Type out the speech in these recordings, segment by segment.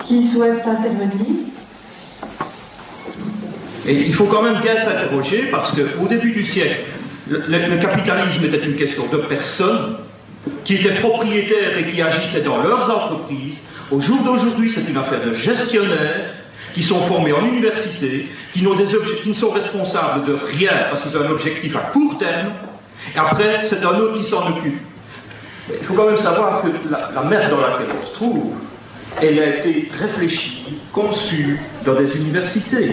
Qui souhaite intervenir? Et il faut quand même bien s'interroger parce qu'au début du siècle, le capitalisme était une question de personnes qui étaient propriétaires et qui agissaient dans leurs entreprises. Au jour d'aujourd'hui, c'est une affaire de gestionnaires qui sont formés en université, qui ne sont responsables de rien parce qu'ils ont un objectif à court terme, et après, c'est un autre qui s'en occupe. Mais il faut quand même savoir que la merde dans laquelle on se trouve, elle a été réfléchie, conçue dans des universités.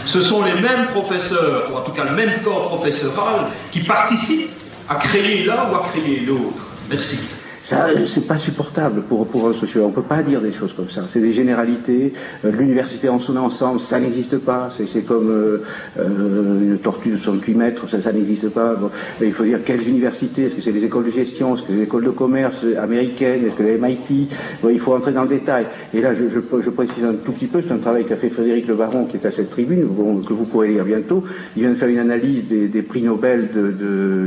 Ce sont les mêmes professeurs, ou en tout cas le même corps professoral, qui participent à créer l'un ou à créer l'autre. Merci. Ça, c'est pas supportable pour un sociologue. On peut pas dire des choses comme ça. C'est des généralités. L'université en son ensemble, ça n'existe pas. C'est comme une tortue de 68 mètres, ça n'existe pas. Bon, il faut dire quelles universités. Est-ce que c'est les écoles de gestion? Est-ce que c'est les écoles de commerce américaines? Est-ce que les MIT? Bon, il faut entrer dans le détail. Et là, je précise un tout petit peu. C'est un travail qu'a fait Frédéric Le Baron, qui est à cette tribune, que vous pourrez lire bientôt. Il vient de faire une analyse des prix Nobel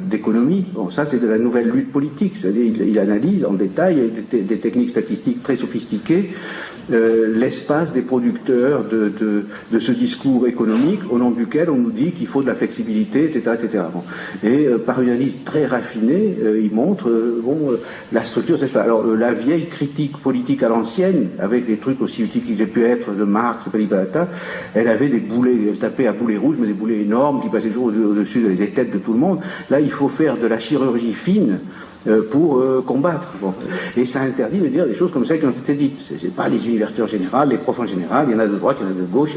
d'économie. Bon, ça, c'est de la nouvelle lutte politique. C'est-à-dire, il analyse en détail, avec des techniques statistiques très sophistiquées, l'espace des producteurs de ce discours économique au nom duquel on nous dit qu'il faut de la flexibilité, etc. etc. Bon. Et par une analyse très raffinée, il montre la structure. Alors la vieille critique politique à l'ancienne, avec des trucs aussi utiles qu'ils aient pu être de Marx, elle avait des boulets, elle tapait à boulets rouges, mais des boulets énormes qui passaient toujours au-dessus des têtes de tout le monde. Là, il faut faire de la chirurgie fine pour combattre. Bon. Et ça interdit de dire des choses comme celles qui ont été dites. C'est pas les universités en général, les profs en général, il y en a de droite, il y en a de gauche,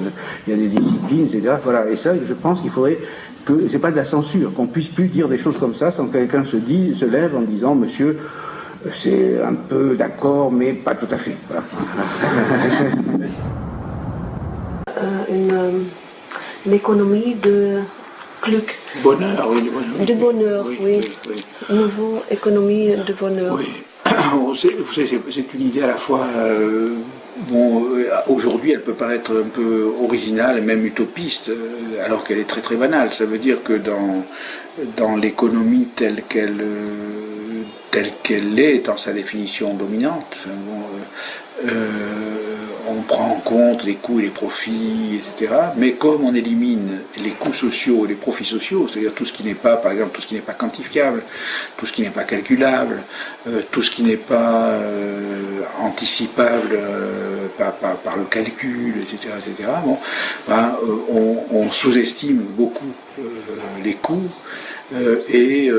il y a des disciplines, etc. Voilà. Et ça, je pense qu'il faudrait que, c'est pas de la censure, qu'on puisse plus dire des choses comme ça sans que quelqu'un se lève en disant, monsieur, c'est un peu d'accord, mais pas tout à fait. Voilà. L'économie de Gluck. Bonheur, oui, du bonheur. De bonheur, oui. Une nouvelle économie de bonheur. Oui. Vous savez, c'est une idée à la fois... aujourd'hui, elle peut paraître un peu originale et même utopiste, alors qu'elle est très très banale. Ça veut dire que dans l'économie telle qu'elle est, dans sa définition dominante, on prend en compte les coûts et les profits, etc. Mais comme on élimine les coûts sociaux et les profits sociaux, c'est-à-dire tout ce qui n'est pas, par exemple, tout ce qui n'est pas quantifiable, tout ce qui n'est pas calculable, tout ce qui n'est pas anticipable par le calcul, etc., etc. Bon, on sous-estime beaucoup les coûts et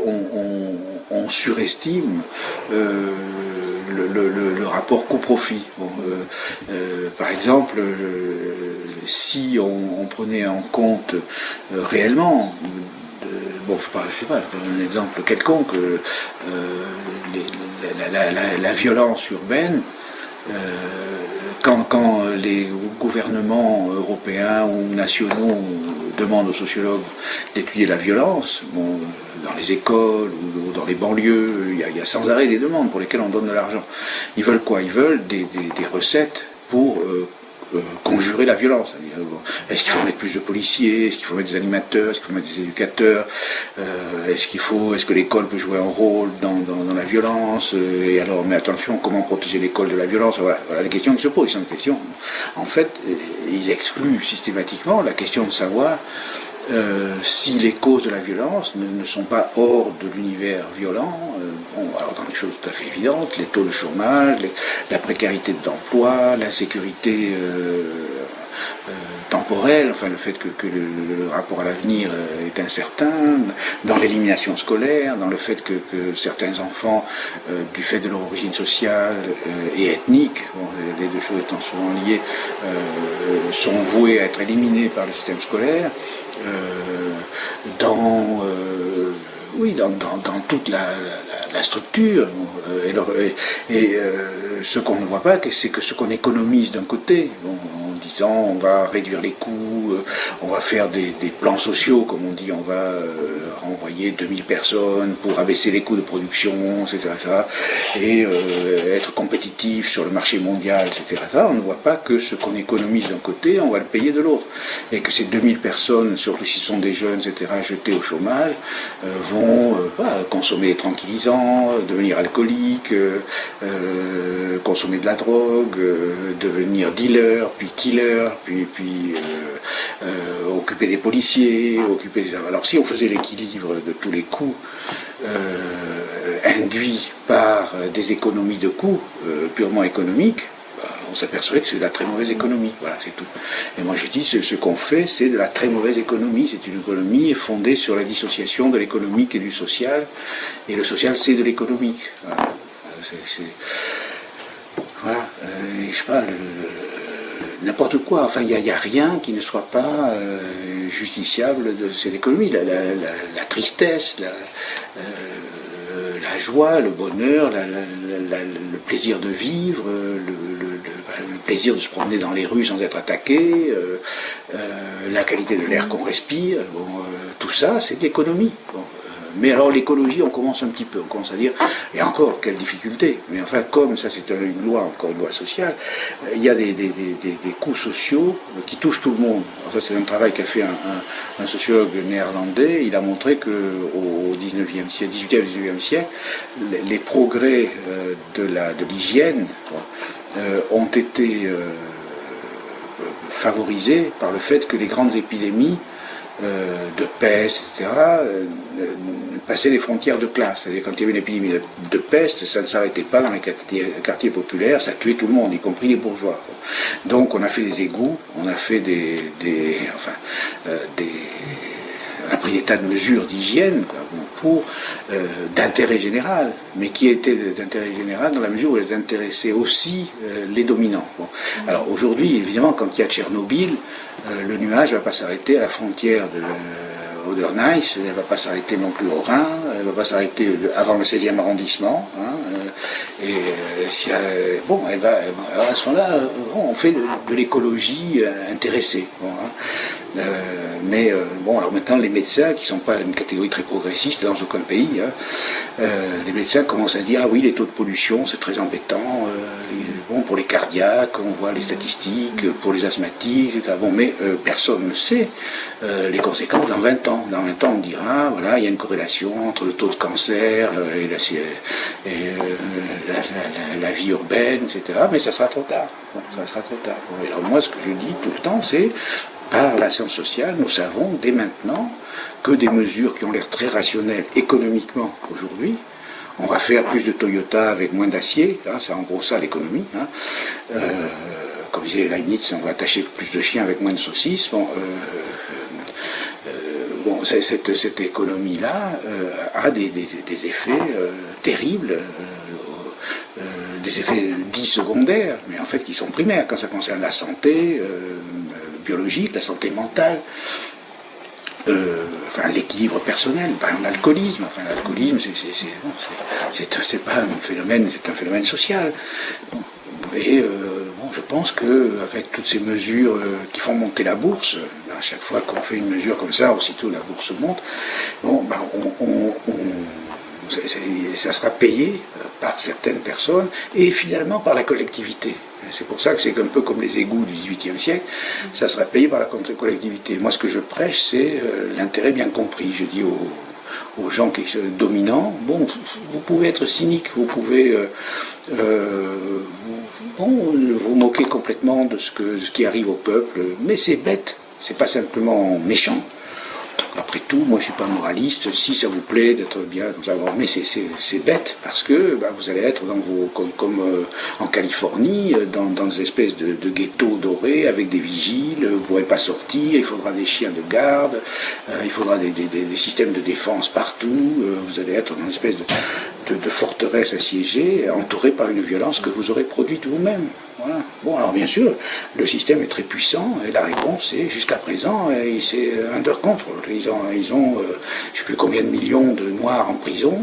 on surestime le rapport coût-profit. Bon, par exemple, si on prenait en compte réellement, je sais pas, je donne un exemple quelconque, la violence urbaine, quand les gouvernements européens ou nationaux demandent aux sociologues d'étudier la violence, dans les écoles ou dans les banlieues, il y a sans arrêt des demandes pour lesquelles on donne de l'argent. Ils veulent quoi? Ils veulent des recettes pour conjurer la violence. Est-ce qu'il faut mettre plus de policiers? Est-ce qu'il faut mettre des animateurs? Est-ce qu'il faut mettre des éducateurs? Est-ce que l'école peut jouer un rôle dans la violence? Et alors, mais attention, comment protéger l'école de la violence? Voilà les questions qui se posent. Sont des questions. En fait, ils excluent systématiquement la question de savoir si les causes de la violence ne sont pas hors de l'univers violent. Alors dans des choses tout à fait évidentes, les taux de chômage, la précarité de l'emploi, l'insécurité temporelle, enfin le fait que le rapport à l'avenir est incertain, dans l'élimination scolaire, dans le fait que certains enfants, du fait de leur origine sociale et ethnique, les deux choses étant souvent liées, sont voués à être éliminés par le système scolaire, dans toute la structure. Ce qu'on ne voit pas, c'est que ce qu'on économise d'un côté, en disant on va réduire les coûts, on va faire des plans sociaux, comme on dit, on va envoyer 2000 personnes pour abaisser les coûts de production, etc., et être compétitif sur le marché mondial, etc., on ne voit pas que ce qu'on économise d'un côté, on va le payer de l'autre. Et que ces 2000 personnes, surtout si ce sont des jeunes, etc., jetés au chômage, vont consommer des tranquillisants, devenir alcooliques, consommer de la drogue, devenir dealer, puis killer, puis occuper des policiers, occuper des... Alors si on faisait l'équilibre de tous les coûts induits par des économies de coûts purement économiques, on s'aperçoit que c'est de la très mauvaise économie. Voilà, c'est tout. Et moi je dis, ce qu'on fait, c'est de la très mauvaise économie. C'est une économie fondée sur la dissociation de l'économique et du social. Et le social, c'est de l'économique. Voilà. Voilà. Je sais pas, n'importe quoi. Enfin, il n'y a rien qui ne soit pas justiciable de cette économie. La tristesse, la joie, le bonheur, le plaisir de vivre, le plaisir de se promener dans les rues sans être attaqué, la qualité de l'air qu'on respire, tout ça, c'est de l'économie. Mais alors l'écologie, on commence un petit peu, on commence à dire, et encore, quelle difficulté. Mais enfin, comme ça c'est une loi, encore une loi sociale, il y a des coûts sociaux qui touchent tout le monde. Alors ça c'est un travail qu'a fait un sociologue néerlandais. Il a montré qu'au 19e siècle, 18e et 19e siècle, les progrès de l'hygiène ont été favorisés par le fait que les grandes épidémies de peste, etc., passaient les frontières de classe. C'est-à-dire quand il y avait une épidémie de peste, ça ne s'arrêtait pas dans les quartiers populaires, ça tuait tout le monde, y compris les bourgeois. Donc on a fait des égouts, on a fait on a pris des tas de mesures d'hygiène pour d'intérêt général, mais qui étaient d'intérêt général dans la mesure où elles intéressaient aussi les dominants. Bon. Alors aujourd'hui, évidemment, quand il y a Tchernobyl, le nuage ne va pas s'arrêter à la frontière de Oder-Neisse, elle ne va pas s'arrêter non plus au Rhin, elle ne va pas s'arrêter avant le 16e arrondissement. Elle va, à ce moment-là, on fait de l'écologie intéressée. Alors maintenant, les médecins, qui ne sont pas une catégorie très progressiste dans aucun pays, les médecins commencent à dire, ah oui, les taux de pollution, c'est très embêtant, pour les cardiaques, on voit les statistiques, pour les asthmatiques, etc. Mais personne ne sait les conséquences dans 20 ans. Dans 20 ans, on dira, voilà, il y a une corrélation entre le taux de cancer et la vie urbaine, etc. Mais ça sera trop tard. Ça sera trop tard. Et alors moi, ce que je dis tout le temps, c'est, par la science sociale, nous savons dès maintenant que des mesures qui ont l'air très rationnelles économiquement aujourd'hui, on va faire plus de Toyota avec moins d'acier, c'est en gros ça l'économie. Comme disait Leibniz, on va attacher plus de chiens avec moins de saucisses. Cette économie-là a des effets terribles, des effets dits secondaires, mais en fait qui sont primaires quand ça concerne la santé biologique, la santé mentale, l'équilibre personnel, par exemple l'alcoolisme. L'alcoolisme, c'est pas un phénomène, c'est un phénomène social. Je pense qu'avec toutes ces mesures qui font monter la bourse, à chaque fois qu'on fait une mesure comme ça, aussitôt la bourse monte, ça sera payé par certaines personnes et finalement par la collectivité. C'est pour ça que c'est un peu comme les égouts du XVIIIe siècle, ça sera payé par la collectivité. Moi, ce que je prêche, c'est l'intérêt bien compris. Je dis aux gens qui sont dominants, vous pouvez être cynique, vous pouvez vous moquer complètement de ce qui arrive au peuple, mais c'est bête, c'est pas simplement méchant. Après tout, moi je suis pas moraliste, si ça vous plaît d'être bien, mais c'est bête, parce que vous allez être comme en Californie, dans des espèces de ghettos dorés, avec des vigiles, vous ne pourrez pas sortir, il faudra des chiens de garde, il faudra des systèmes de défense partout, vous allez être dans une espèce de forteresse assiégée, entourée par une violence que vous aurez produite vous-même. Voilà. Alors bien sûr, le système est très puissant et la réponse est, jusqu'à présent, c'est under control. Ils ont je ne sais plus combien de millions de Noirs en prison.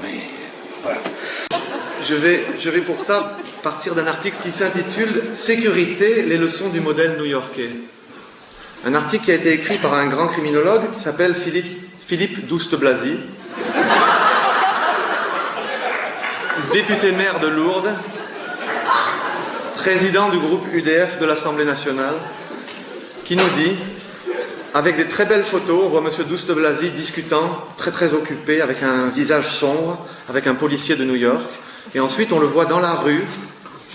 Mais voilà. Je vais pour ça partir d'un article qui s'intitule « Sécurité, les leçons du modèle new-yorkais ». Un article qui a été écrit par un grand criminologue qui s'appelle Philippe Douste-Blazy, député maire de Lourdes, président du groupe UDF de l'Assemblée nationale, qui nous dit, avec des très belles photos, on voit M. Douste-Blazy discutant, très occupé, avec un visage sombre, avec un policier de New York, et ensuite on le voit dans la rue,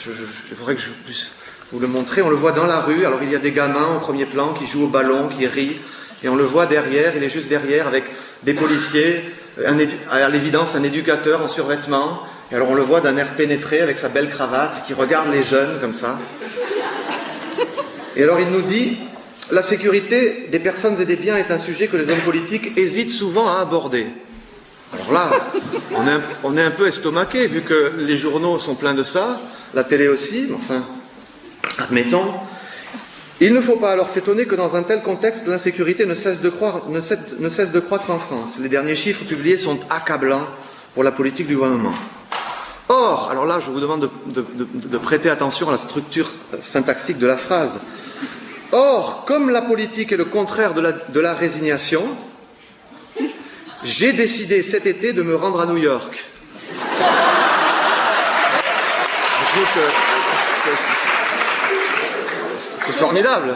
il faudrait que je puisse vous le montrer, on le voit dans la rue, alors il y a des gamins au premier plan qui jouent au ballon, qui rient, et on le voit derrière, il est juste derrière avec des policiers, à l'évidence un éducateur en survêtement, et alors on le voit d'un air pénétré avec sa belle cravate, qui regarde les jeunes comme ça. Et alors il nous dit, la sécurité des personnes et des biens est un sujet que les hommes politiques hésitent souvent à aborder. Alors là, on est un peu estomaqué, vu que les journaux sont pleins de ça, la télé aussi, mais enfin, admettons. Il ne faut pas alors s'étonner que dans un tel contexte, l'insécurité ne cesse de croître en France. Les derniers chiffres publiés sont accablants pour la politique du gouvernement. Or, alors là, je vous demande de prêter attention à la structure syntaxique de la phrase. Or, comme la politique est le contraire de la résignation, j'ai décidé cet été de me rendre à New York. Je trouve que c'est formidable.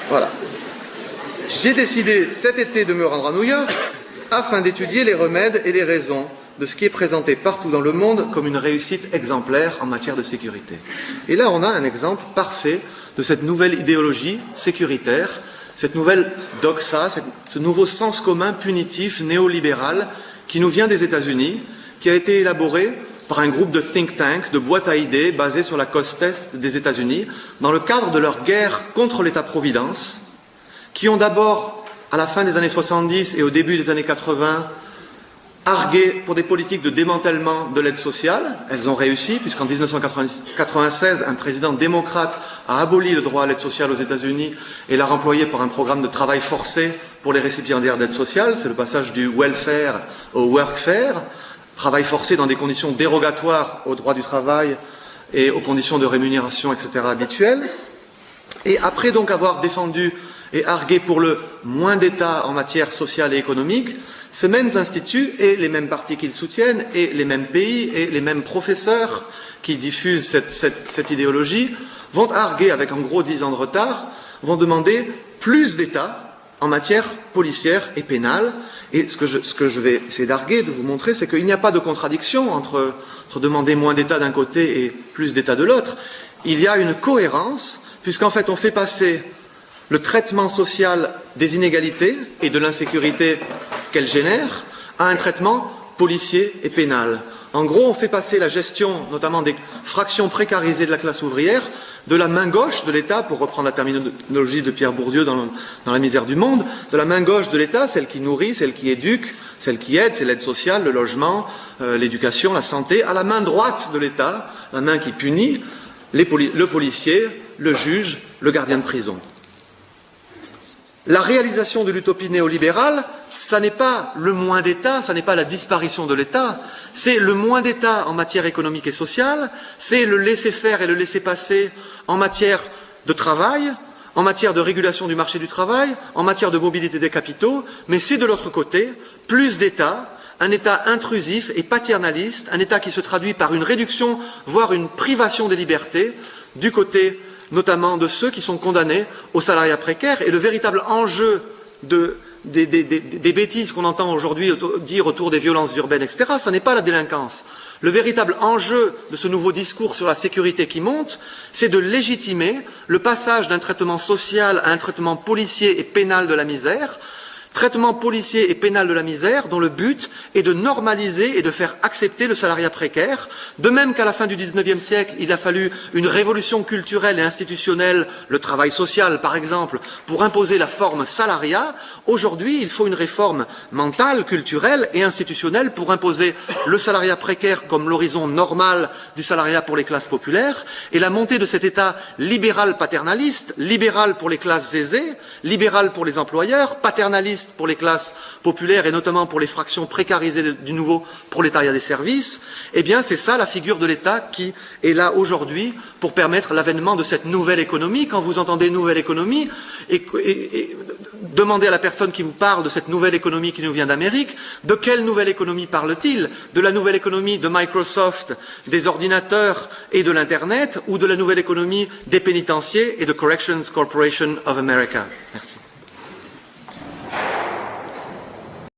Voilà. J'ai décidé cet été de me rendre à New York afin d'étudier les remèdes et les raisons de ce qui est présenté partout dans le monde comme une réussite exemplaire en matière de sécurité. Et là, on a un exemple parfait de cette nouvelle idéologie sécuritaire, cette nouvelle doxa, ce nouveau sens commun punitif néolibéral qui nous vient des États-Unis, qui a été élaboré par un groupe de think tank, de boîtes à idées basées sur la côte est des États-Unis, dans le cadre de leur guerre contre l'État-providence, qui ont d'abord, à la fin des années 70 et au début des années 80, argué pour des politiques de démantèlement de l'aide sociale. Elles ont réussi, puisqu'en 1996, un président démocrate a aboli le droit à l'aide sociale aux États-Unis et l'a remployé par un programme de travail forcé pour les récipiendaires d'aide sociale. C'est le passage du welfare au workfare, travail forcé dans des conditions dérogatoires au droit du travail et aux conditions de rémunération, etc. habituelles. Et après donc avoir défendu et argué pour le moins d'État en matière sociale et économique, ces mêmes instituts et les mêmes partis qu'ils soutiennent et les mêmes pays et les mêmes professeurs qui diffusent cette idéologie vont arguer avec en gros 10 ans de retard, vont demander plus d'État en matière policière et pénale. Et ce que je vais essayer d'arguer, de vous montrer, c'est qu'il n'y a pas de contradiction entre demander moins d'État d'un côté et plus d'État de l'autre. Il y a une cohérence, puisqu'en fait on fait passer le traitement social des inégalités et de l'insécurité qu'elles génèrent à un traitement policier et pénal. En gros, on fait passer la gestion, notamment des fractions précarisées de la classe ouvrière, de la main gauche de l'État, pour reprendre la terminologie de Pierre Bourdieu dans La misère du monde, de la main gauche de l'État, celle qui nourrit, celle qui éduque, celle qui aide, c'est l'aide sociale, le logement, l'éducation, la santé, à la main droite de l'État, la main qui punit, le policier, le juge, le gardien de prison. La réalisation de l'utopie néolibérale, ça n'est pas le moins d'État, ça n'est pas la disparition de l'État, c'est le moins d'État en matière économique et sociale, c'est le laisser-faire et le laisser-passer en matière de travail, en matière de régulation du marché du travail, en matière de mobilité des capitaux, mais c'est de l'autre côté plus d'État, un État intrusif et paternaliste, un État qui se traduit par une réduction, voire une privation des libertés, du côté notamment de ceux qui sont condamnés au salariat précaire. Et le véritable enjeu des bêtises qu'on entend aujourd'hui dire autour des violences urbaines, etc., ça n'est pas la délinquance. Le véritable enjeu de ce nouveau discours sur la sécurité qui monte, c'est de légitimer le passage d'un traitement social à un traitement policier et pénal de la misère, traitement policier et pénal de la misère dont le but est de normaliser et de faire accepter le salariat précaire, de même qu'à la fin du XIXe siècle, il a fallu une révolution culturelle et institutionnelle, le travail social par exemple, pour imposer la forme salariat. Aujourd'hui, il faut une réforme mentale, culturelle et institutionnelle pour imposer le salariat précaire comme l'horizon normal du salariat pour les classes populaires, et la montée de cet État libéral paternaliste, libéral pour les classes aisées, libéral pour les employeurs, paternaliste pour les classes populaires et notamment pour les fractions précarisées du nouveau prolétariat des services. Eh bien, c'est ça la figure de l'État qui est là aujourd'hui pour permettre l'avènement de cette nouvelle économie. Quand vous entendez nouvelle économie, Demandez à la personne qui vous parle de cette nouvelle économie qui nous vient d'Amérique, de quelle nouvelle économie parle-t-il? De la nouvelle économie de Microsoft, des ordinateurs et de l'Internet, ou de la nouvelle économie des pénitenciers et de Corrections Corporation of America? Merci.